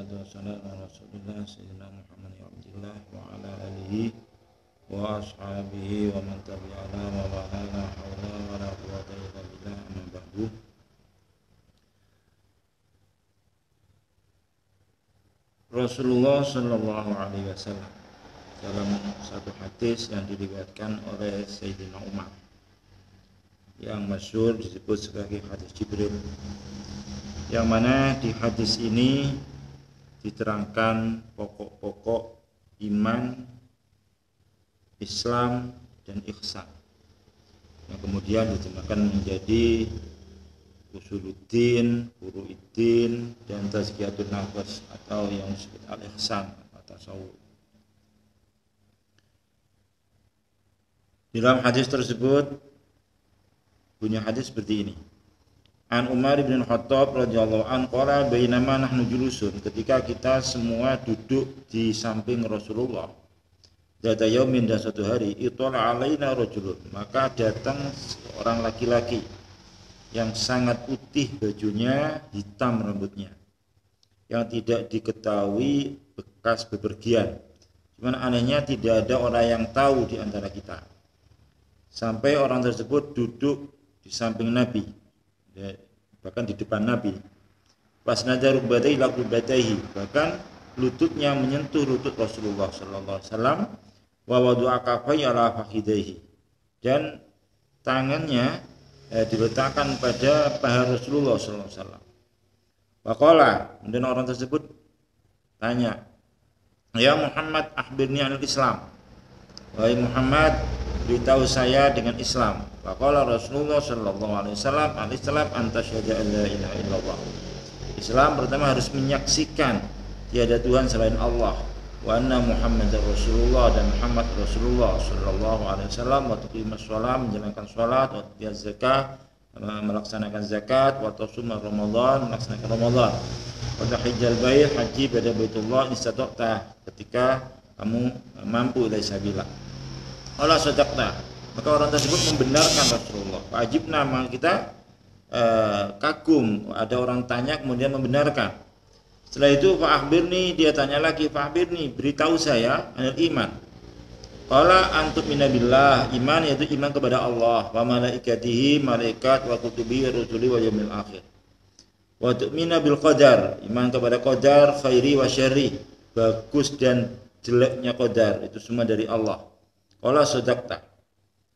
wassalatu wassalamu ala rasulillah sayyidina Muhammad Abdillah wa ala alihi wa ashabihi wa man tabi'ana wa la hawla wa la quwwata illa billah amma ba'du. Rasulullah sallallahu alaihi wasallam dalam satu hadis yang diriwayatkan oleh Sayyidina Umar yang masyhur disebut sebagai hadis Jibril, yang mana di hadis ini diterangkan pokok-pokok iman, Islam, dan ihsan yang kemudian diterjemahkan menjadi usuluddin, furu'iddin, dan tazkiyatun nafs atau yang disebut al-ihsan atau tasawuf. Di dalam hadis tersebut punya hadis seperti ini. An Umar bin Khattab radhiyallahu anhu qala bainama nahnu julusun, ketika kita semua duduk di samping Rasulullah, data yaumin, dan suatu hari, itala alaina rajulun, maka datang seorang laki-laki yang sangat putih bajunya, hitam rambutnya, yang tidak diketahui bekas bepergian. Cuman anehnya tidak ada orang yang tahu di antara kita. Sampai orang tersebut duduk di samping Nabi, bahkan di depan Nabi. Pas nadar rukbatai ila rukbataihi, bahkan lututnya menyentuh lutut Rasulullah sallallahu alaihi wasallam, wa wadu'a kafai ala fakhidaihi, dan tangannya diletakkan pada paha Rasulullah sallallahu alaihi wasallam. Waqala, kemudian orang tersebut tanya, "Ya Muhammad, akhbirni anil Islam." Wahai Muhammad, beritahu saya dengan Islam. Waqala Rasulullah sallallahu alaihi wasallam, "Al-Islam an tasyhadu an la ilaha illallah." Islam pertama harus menyaksikan tiada Tuhan selain Allah, wa anna Muhammadar Rasulullah, dan Muhammad Rasulullah sallallahu alaihi wasallam, wa tuqimus shalah, menjalankan salat, wa tutiyaz zakah, melaksanakan zakat, wa tasuma Ramadan, melaksanakan Ramadan, wa tahijjal bait, haji pada Baitullah istata'ta, ketika kamu mampu ila sabillah. Allah sadaqta, maka orang tersebut membenarkan Rasulullah. Wajibna, maka kita kagum, ada orang tanya kemudian membenarkan. Setelah itu fa'akhbirni, dia tanya lagi, fa'akhbirni, beritahu saya anil iman. Qala antum minabillah, iman yaitu iman kepada Allah, wa malaikatihi, malaikat, wa kutubihi, rusuli, wa yaumil akhir. Wa tu'mina bil qadar, iman kepada qadar, khairi wa syarri, bagus dan jeleknya qadar, itu semua dari Allah. Qala sadaqta.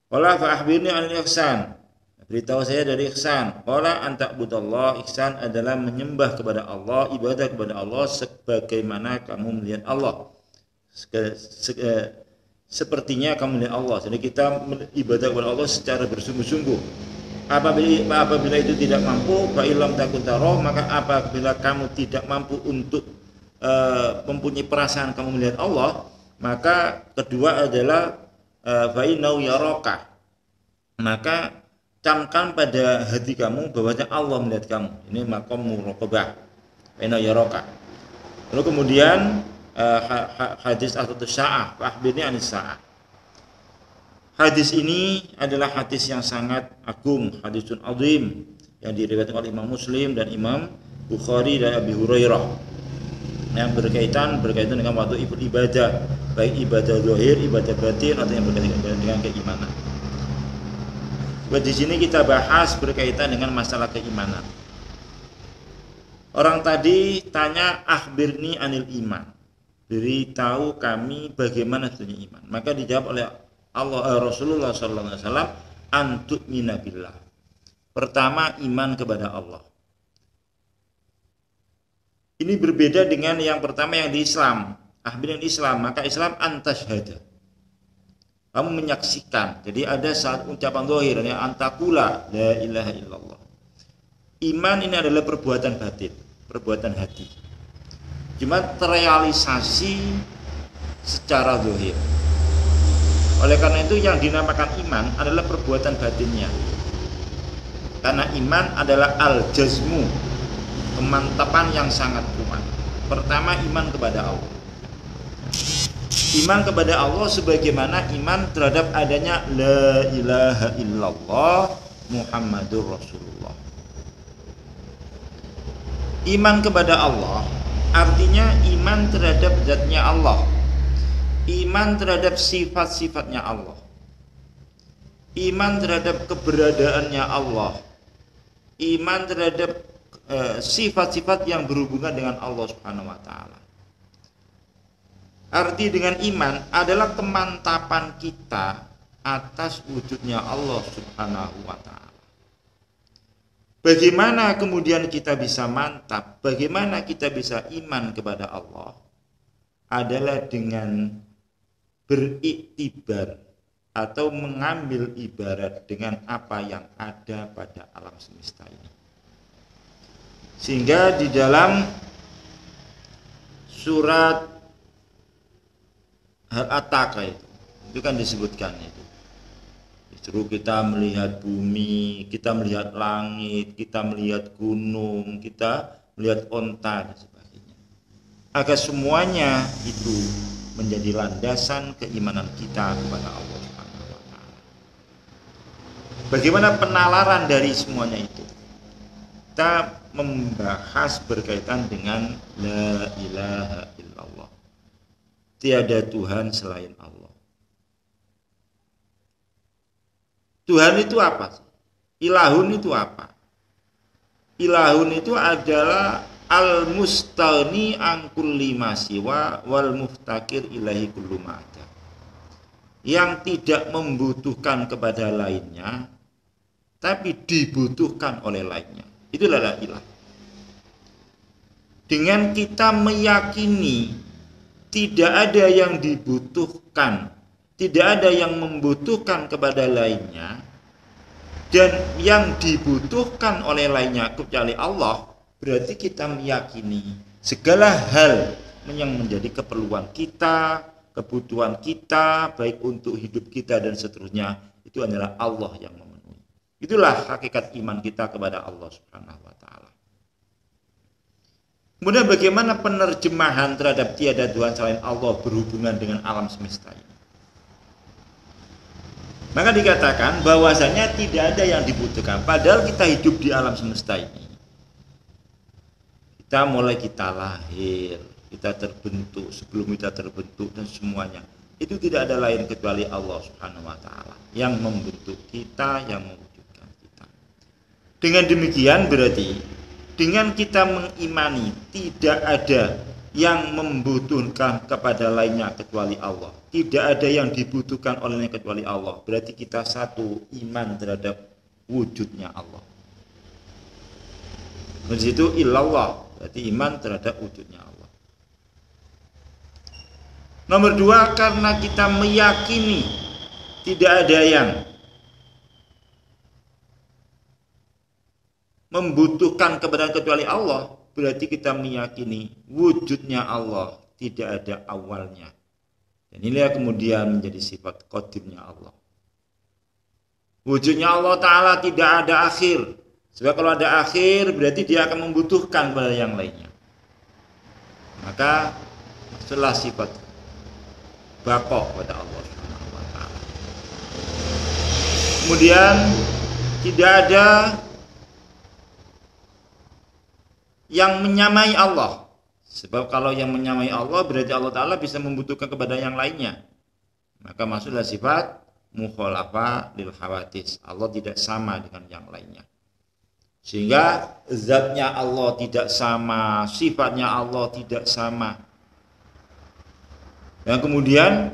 Qala fa'akhbirni anil ihsan, beritahu saya dari ihsan. Qala an ta'budallah, ihsan adalah menyembah kepada Allah, ibadah kepada Allah sebagaimana kamu melihat Allah, sepertinya kamu melihat Allah. Jadi kita ibadah kepada Allah secara bersungguh-sungguh. Apabila itu tidak mampu, fa illam takun taro, maka apabila kamu tidak mampu untuk mempunyai perasaan kamu melihat Allah, maka kedua adalah fa innahu yaraka, maka camkan pada hati kamu bahwasanya Allah melihat kamu. Ini maqam muraqabah, fa innahu yaraka. Lalu kemudian hadis atus sa'ah, akhbirni anis sa'ah. Hadis ini adalah hadis yang sangat agung, hadisun azim, yang diriwayatkan oleh Imam Muslim dan Imam Bukhari dan Abi Hurairah, yang berkaitan dengan waktu ibadah, baik ibadah zahir, ibadah batin, atau yang berkaitan dengan keimanan. Di sini kita bahas berkaitan dengan masalah keimanan. Orang tadi tanya akhbirni anil iman, beritahu kami bagaimana sebetulnya iman. Maka dijawab oleh Rasulullah sallallahu alaihi wasallam, antu'mina billah. Pertama, iman kepada Allah. Ini berbeda dengan yang pertama yang di Islam. Akhbirni Islam, maka Islam antashhada, kamu menyaksikan. Jadi ada saat ucapan zahir, yang antakula la ilaha illallah. Iman ini adalah perbuatan batin, perbuatan hati, cuma terrealisasi secara zahir. Oleh karena itu yang dinamakan iman adalah perbuatan batinnya. Karena iman adalah al-jazmu, kemantapan yang sangat kuat. Pertama, iman kepada Allah. Iman kepada Allah sebagaimana iman terhadap adanya la ilaha illallah Muhammadur Rasulullah. Iman kepada Allah Artinya iman terhadap zatnya Allah, iman terhadap sifat-sifatnya Allah, iman terhadap keberadaannya Allah, iman terhadap sifat-sifat yang berhubungan dengan Allah Subhanahu wa taala. Arti dengan iman adalah kemantapan kita atas wujudnya Allah Subhanahu wa taala. Bagaimana kemudian kita bisa mantap, bagaimana kita bisa iman kepada Allah adalah dengan beriktibar atau mengambil ibarat dengan apa yang ada pada alam semesta ini. Sehingga di dalam surat Al-Attaqah itu kan disebutkan itu. Disuruh kita melihat bumi, kita melihat langit, kita melihat gunung, kita melihat onta dan sebagainya. Agar semuanya itu menjadi landasan keimanan kita kepada Allah Subhanahu wa taala. Bagaimana penalaran dari semuanya itu? Kita membahas berkaitan dengan la ilaha illallah. Tiada Tuhan selain Allah. Tuhan itu apa? Ilahun itu apa? Ilahun itu adalah al-mustaghni an kulli ma siwa wal muftakir ilahi kullu ma ada. Yang tidak membutuhkan kepada lainnya tapi dibutuhkan oleh lainnya. Itulah ilah. Dengan kita meyakini tidak ada yang dibutuhkan, tidak ada yang membutuhkan kepada lainnya, dan yang dibutuhkan oleh lainnya kecuali Allah, berarti kita meyakini segala hal yang menjadi keperluan kita, kebutuhan kita, baik untuk hidup kita dan seterusnya, itu adalah Allah yang memenuhi. Itulah hakikat iman kita kepada Allah Subhanahu wa taala. Kemudian bagaimana penerjemahan terhadap tiada Tuhan selain Allah berhubungan dengan alam semesta ini? Maka dikatakan bahwasanya tidak ada yang dibutuhkan. Padahal kita hidup di alam semesta ini. Kita lahir, kita terbentuk, sebelum kita terbentuk dan semuanya. Itu tidak ada lain kecuali Allah Subhanahu wa taala yang membentuk kita, yang mewujudkan kita. Dengan demikian berarti dengan kita mengimani tidak ada yang membutuhkan kepada lainnya kecuali Allah, tidak ada yang dibutuhkan olehnya kecuali Allah, berarti kita satu iman terhadap wujudnya Allah. Di situ illallah, berarti iman terhadap wujudnya Allah. Nomor dua, karena kita meyakini tidak ada yang membutuhkan kepada kecuali Allah, berarti kita meyakini wujudnya Allah tidak ada awalnya. Dan inilah kemudian menjadi sifat qadirnya Allah. Wujudnya Allah Ta'ala tidak ada akhir. Sebab kalau ada akhir berarti dia akan membutuhkan kepada yang lainnya. Maka maksudlah sifat baqo kepada Allah Subhanahu wa taala. Kemudian tidak ada yang menyamai Allah. Sebab kalau yang menyamai Allah berarti Allah Ta'ala bisa membutuhkan kepada yang lainnya. Maka masuklah sifat mukhalafah lil hawadits. Allah tidak sama dengan yang lainnya. Sehingga zatnya Allah tidak sama, sifatnya Allah tidak sama. Dan kemudian,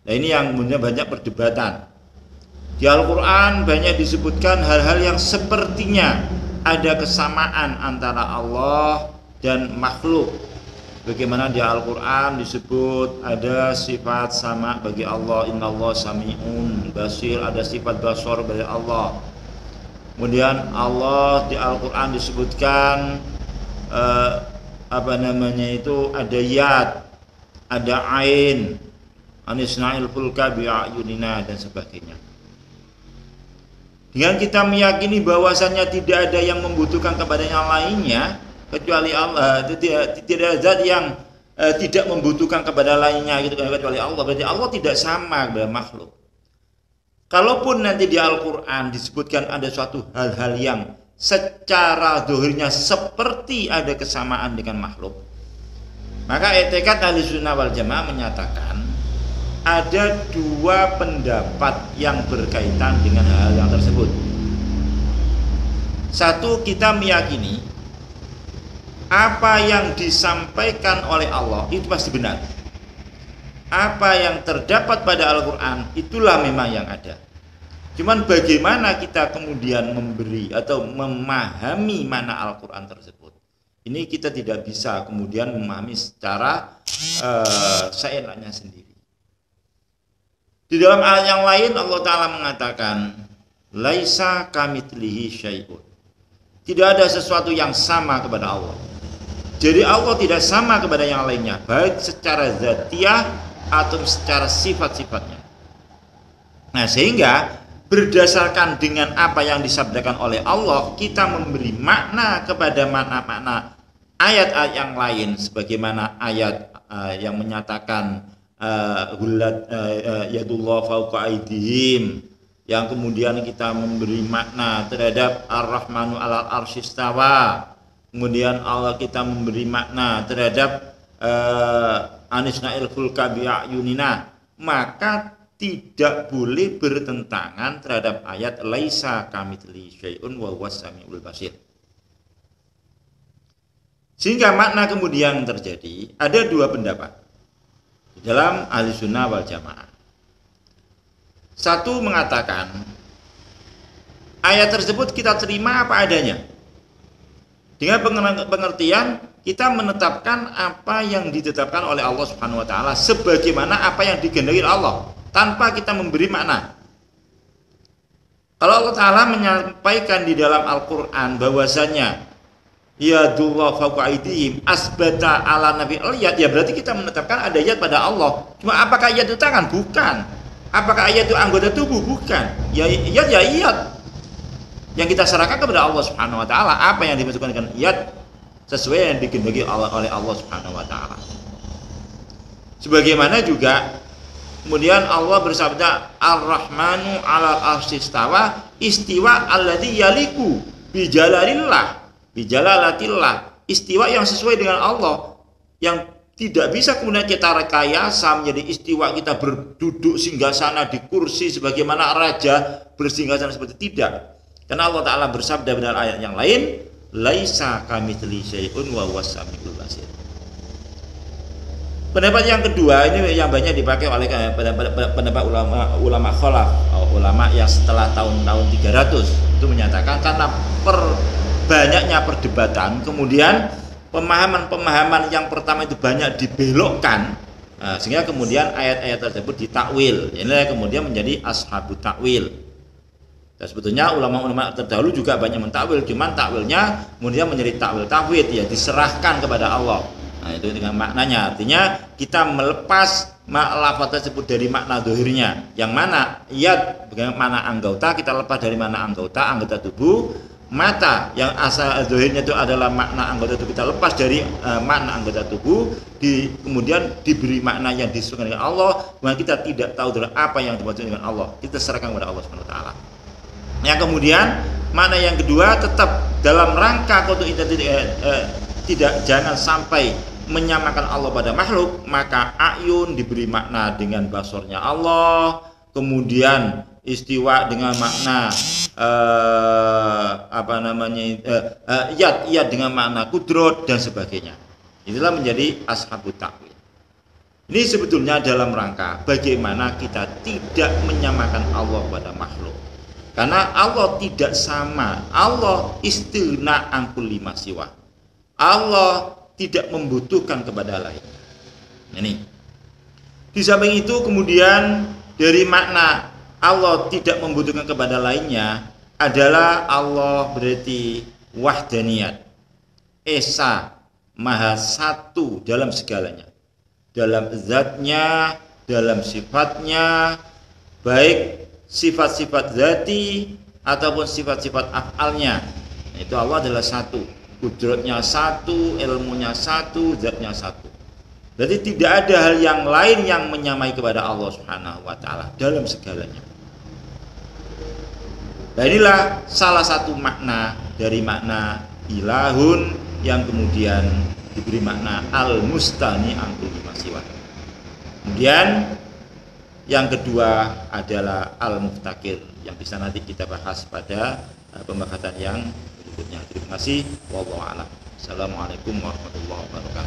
nah ini yang kemudian banyak perdebatan. Di Al-Quran banyak disebutkan hal-hal yang sepertinya ada kesamaan antara Allah dan makhluk. Bagaimana di Al-Quran disebut ada sifat sama bagi Allah, innallaha sami'un basir, ada sifat basar bagi Allah. Kemudian Allah di Al-Quran disebutkan ada yad, ada ain, anisna'il fulka bi'ayunina dan sebagainya. Dengan kita meyakini bahwasannya tidak ada yang membutuhkan kepada yang lainnya kecuali Allah, tidak ada zat yang tidak membutuhkan kepada lainnya gitu kecuali Allah, berarti Allah tidak sama dengan makhluk. Kalaupun nanti di Al-Quran disebutkan ada suatu hal-hal yang secara zahirnya seperti ada kesamaan dengan makhluk, Maka i'tikad Ahlussunnah wal Jamaah menyatakan ada dua pendapat yang berkaitan dengan hal yang tersebut. Satu, kita meyakini apa yang disampaikan oleh Allah itu pasti benar. Apa yang terdapat pada Al-Quran itulah memang yang ada. Cuman bagaimana kita kemudian memberi atau memahami mana Al-Quran tersebut, ini kita tidak bisa kemudian memahami secara seenaknya sendiri. Di dalam ayat yang lain Allah Ta'ala mengatakan laisa kamitslihi syai'un, tidak ada sesuatu yang sama kepada Allah. Jadi Allah tidak sama kepada yang lainnya, baik secara zatiah atau secara sifat-sifatnya. Nah, sehingga berdasarkan dengan apa yang disabdakan oleh Allah, kita memberi makna kepada makna-makna ayat-ayat yang lain, sebagaimana ayat yang menyatakan yadullah fauqa aydihim, yang kemudian kita memberi makna terhadap ar-rahmanu alal arsyistawa. Kemudian Allah kita memberi makna terhadap anisna'il fulka bi'ayunina, maka tidak boleh bertentangan terhadap ayat laisa kamitslihi syai'un wa huwas samiul basir. Sehingga makna kemudian terjadi ada dua pendapat di dalam Ahlussunnah wal Jamaah. Satu mengatakan ayat tersebut kita terima apa adanya, dengan pengertian kita menetapkan apa yang ditetapkan oleh Allah Subhanahu wa taala sebagaimana apa yang dikehendaki Allah, tanpa kita memberi makna. Kalau Allah Ta'ala menyampaikan di dalam Al-Quran bahwasanya yadullah fauqa aydihim asbata ala nabi al-yad, ya berarti kita menetapkan ada yad pada Allah. Cuma apakah yad itu tangan? Bukan. Apakah yad itu anggota tubuh? Bukan. Ya yad ya yad. Yang kita serahkan kepada Allah Subhanahu wa taala apa yang dimasukkan dengan yad sesuai yang dikehendaki oleh Allah Subhanahu wa taala. Sebagaimana juga kemudian Allah bersabda Ar-Rahmanu 'alal arsyistawa istiwa alladzi yaliku bijalalillah bijalalatillah, istiwa yang sesuai dengan Allah, yang tidak bisa kemudian kita rekayasa menjadi istiwa kita berduduk singgasana di kursi sebagaimana raja bersinggasana, seperti tidak. Karena Allah Ta'ala bersabda dalam ayat yang lain laisa kamitslihi syai'un wa huwas samiul basir. Pendapat yang kedua ini yang banyak dipakai oleh pendapat ulama khalaf, ulama yang setelah tahun-tahun 300, itu menyatakan karena banyaknya perdebatan, kemudian pemahaman-pemahaman yang pertama itu banyak dibelokkan, sehingga kemudian ayat-ayat tersebut ditakwil. Inilah kemudian menjadi ashabut takwil. Dan sebetulnya ulama-ulama terdahulu juga banyak mentakwil, cuman takwilnya kemudian menjadi takwil tafwid, ya diserahkan kepada Allah. Nah, itu dengan maknanya, artinya kita melepas lafaz tersebut dari makna zahirnya, yang mana yad bagaimana anggota, kita lepas dari mana anggota tubuh. Mata yang asal zahirnya itu adalah makna anggota tubuh, kita lepas dari makna anggota tubuh, kemudian diberi makna yang disesuaikan dengan Allah, maka kita tidak tahu dari apa yang dimaksud dengan Allah, kita serahkan kepada Allah Subhanahu wa taala. Yang kemudian makna yang kedua tetap dalam rangka untuk tidak jangan sampai menyamakan Allah pada makhluk, maka ayun diberi makna dengan basornya Allah, kemudian istiwa dengan makna yad dengan makna kudrot dan sebagainya. Inilah menjadi ashabut takwil. Ini sebetulnya dalam rangka bagaimana kita tidak menyamakan Allah pada makhluk. Karena Allah tidak sama, Allah istighna an kulli ma siwa. Allah tidak membutuhkan kepada lain. Ini. Di samping itu kemudian dari makna Allah tidak membutuhkan kepada lainnya adalah Allah berarti wahdaniyat, esa, maha satu dalam segalanya, dalam zatnya, dalam sifatnya, baik sifat-sifat zati ataupun sifat-sifat af'alnya. Itu Allah adalah satu, kudratnya satu, ilmunya satu, zatnya satu. Jadi tidak ada hal yang lain yang menyamai kepada Allah Subhanahu wa taala dalam segalanya. Nah, inilah salah satu makna dari makna ilahun yang kemudian diberi makna al-mustani an kulli ma siwa. Kemudian yang kedua adalah al-muftakir yang bisa nanti kita bahas pada pembahasan yang berikutnya. Terima kasih. Wallahu a'lam. Assalamualaikum warahmatullahi wabarakatuh.